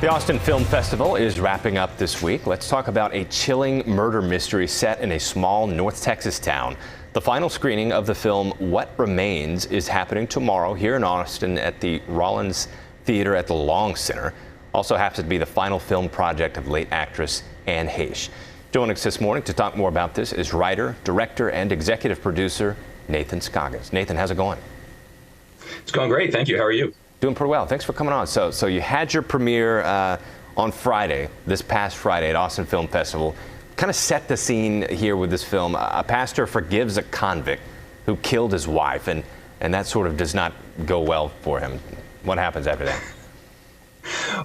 The Austin Film Festival is wrapping up this week. Let's talk about a chilling murder mystery set in a small North Texas town. The final screening of the film What Remains is happening tomorrow here in Austin at the Rollins Theater at the Long Center. Also happens to be the final film project of late actress Anne Heche. Joining us this morning to talk more about this is writer, director, and executive producer Nathan Scoggins. Nathan, how's it going? It's going great. Thank you. How are you? Doing pretty well. Thanks for coming on. So you had your premiere on Friday, this past Friday at Austin Film Festival. Kind of set the scene here with this film. A pastor forgives a convict who killed his wife, and that sort of does not go well for him. What happens after that?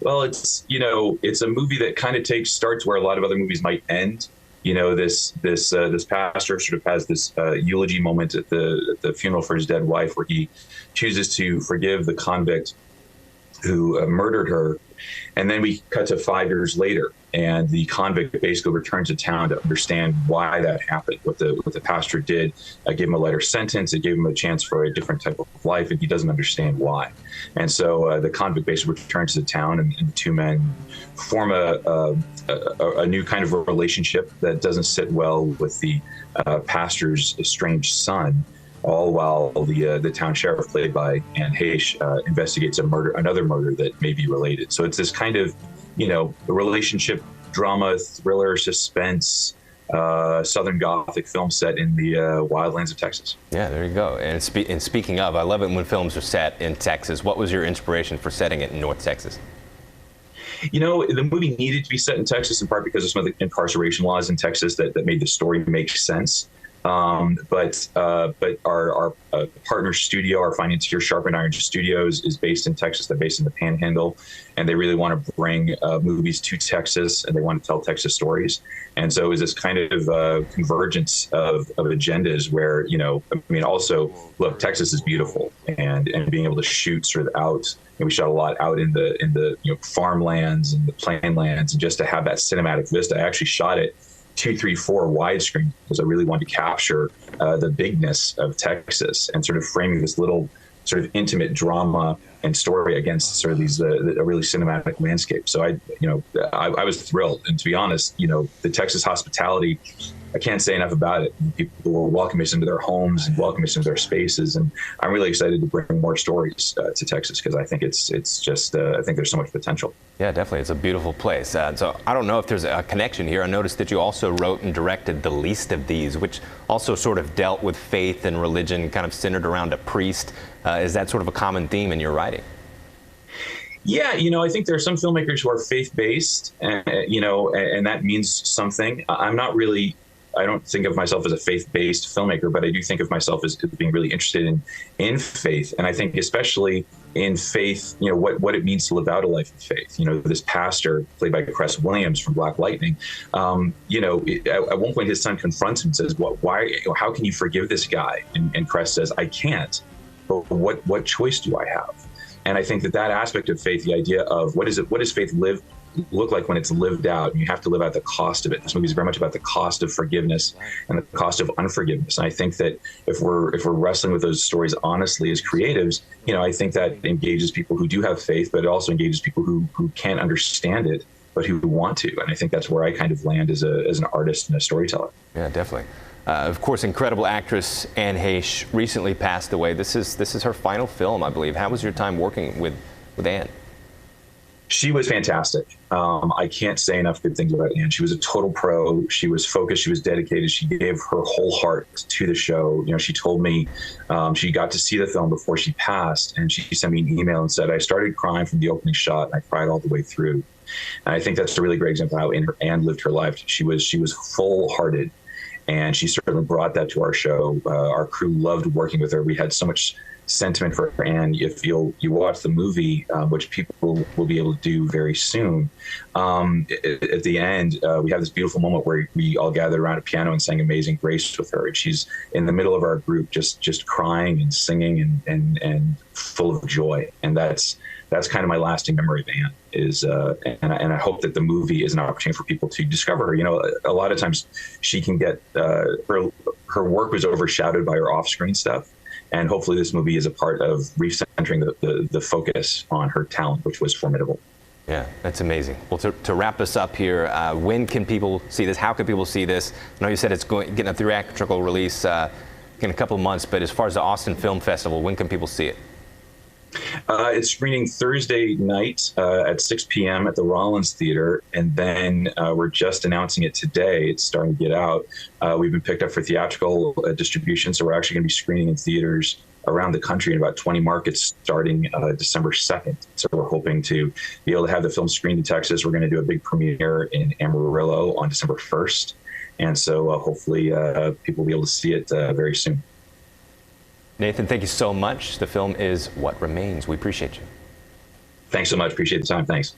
Well, it's a movie that kind of starts where a lot of other movies might end. This pastor sort of has this eulogy moment at the funeral for his dead wife, where he chooses to forgive the convict who murdered her, and then we cut to 5 years later, and the convict basically returns to town to understand why that happened. What the pastor did gave him a lighter sentence. It gave him a chance for a different type of life, and he doesn't understand why. And so the convict basically returns to the town, and the two men form a new kind of a relationship that doesn't sit well with the pastor's estranged son. All while the town sheriff, played by Anne Heche, investigates another murder that may be related. So it's this kind of, relationship drama, thriller, suspense, Southern Gothic film set in the wildlands of Texas. Yeah, there you go. And speaking of, I love it when films are set in Texas. What was your inspiration for setting it in North Texas? The movie needed to be set in Texas, in part because of some of the incarceration laws in Texas that made the story make sense. But our partner studio, our financier, Sharp and Iron Studios, is based in Texas. They're based in the Panhandle, and they really want to bring movies to Texas, and they want to tell Texas stories. And so it was this kind of convergence of agendas where, also, look, Texas is beautiful, and being able to shoot sort of out. We shot a lot out in the farmlands and the plainlands, and just to have that cinematic vista. I actually shot it 2, 3, 4 widescreen because I really wanted to capture the bigness of Texas and sort of framing this little sort of intimate drama and story against sort of these a really cinematic landscape. So I was thrilled, and to be honest, the Texas hospitality, I can't say enough about it. People will welcome us into their homes and welcome us into their spaces, and I'm really excited to bring more stories to Texas because I think it's just I think there's so much potential. Yeah, definitely. It's a beautiful place. So I don't know if there's a connection here. I noticed that you also wrote and directed The Least of These, which also sort of dealt with faith and religion, kind of centered around a priest. Is that sort of a common theme in your writing? Yeah, I think there are some filmmakers who are faith-based, and that means something. I don't think of myself as a faith-based filmmaker, but I do think of myself as being really interested in faith. And I think especially in faith, what it means to live out a life of faith. This pastor, played by Cress Williams from Black Lightning, at one point his son confronts him and says, why, how can you forgive this guy? And Cress says, I can't, but what choice do I have? And I think that aspect of faith, the idea of what does faith look like when it's lived out, and you have to live out the cost of it. This movie is very much about the cost of forgiveness and the cost of unforgiveness. And I think that if we're wrestling with those stories honestly as creatives, I think that engages people who do have faith, but it also engages people who can't understand it, but who want to. And I think that's where I kind of land as an artist and a storyteller. Yeah, definitely. Of course, incredible actress Anne Heche recently passed away. This is her final film, I believe. How was your time working with Anne? She was fantastic. I can't say enough good things about Anne. She was a total pro. She was focused. She was dedicated. She gave her whole heart to the show. She told me she got to see the film before she passed, and she sent me an email and said, I started crying from the opening shot, and I cried all the way through. And I think that's a really great example of how Anne lived her life. She was full-hearted, and she certainly brought that to our show. Our crew loved working with her. We had so much sentiment for Anne. If you watch the movie, which people will be able to do very soon, at the end, we have this beautiful moment where we all gathered around a piano and sang Amazing Grace with her. And she's in the middle of our group, just crying and singing and full of joy. And that's kind of my lasting memory of Anne. And I hope that the movie is an opportunity for people to discover her. A lot of times she can get her work was overshadowed by her off-screen stuff. And hopefully this movie is a part of recentering the focus on her talent, which was formidable. Yeah, that's amazing. Well, to wrap us up here, when can people see this? How can people see this? I know you said it's getting a theatrical release in a couple of months, but as far as the Austin Film Festival, when can people see it? It's screening Thursday night at 6 p.m. at the Rollins Theater, and then we're just announcing it today. It's starting to get out. We've been picked up for theatrical distribution, so we're actually going to be screening in theaters around the country in about 20 markets starting December 2nd. So we're hoping to be able to have the film screened in Texas. We're going to do a big premiere in Amarillo on December 1st. And so hopefully people will be able to see it very soon. Nathan, thank you so much. The film is What Remains. We appreciate you. Thanks so much. Appreciate the time. Thanks.